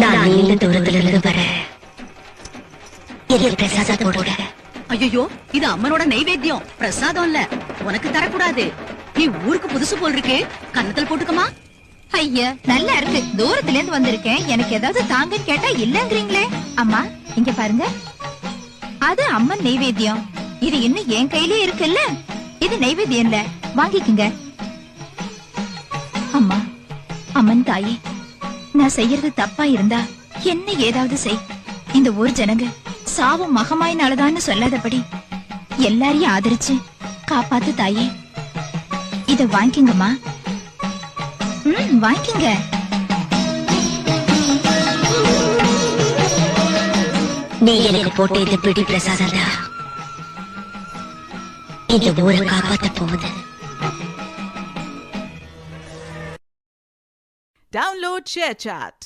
நான் நீண்ட தூரத்துல இருந்து வர எனக்கு பிரசாதம் போடுங்க. ஐயோ, இது அம்மனோட நைவேத்தியம், பிரசாதம் இல்ல. உனக்கு தரக்கூடாது. நீ ஊருக்கு புதுசு போல் இருக்கு, கன்னத்தில் போட்டுக்கமா. ஐயா, நல்லா இருக்கு. தூரத்துல இருந்து வந்திருக்கேன், எனக்கு ஏதாவது தாங்கன்னு கேட்டா இல்லங்கறீங்களே. அம்மா இங்க பாருங்க, அது அம்மன் நைவேத்தியம். இது இன்னும் என் கையிலே இருக்குல்ல. இது நைவேத்தியம் இல்ல, வாங்கிக்குங்க. அம்மா, அம்மன் தாயே, நான் செய்யறது தப்பா இருந்தா என்ன ஏதாவது செய். இந்த ஊர் ஜனங்க சாவும் மகமாயினாலதான்னு சொல்லாதபடி எல்லாரையும் ஆதரிச்சு காப்பாத்து தாயே. இத வாங்கிக்கங்கம்மா. வாங்கிங்க. நீ எனக்கு போட்ட இந்த பிடி பிரசாதம் தான் இந்த ஊரை காப்பாத்த போகுது. Download ShareChat.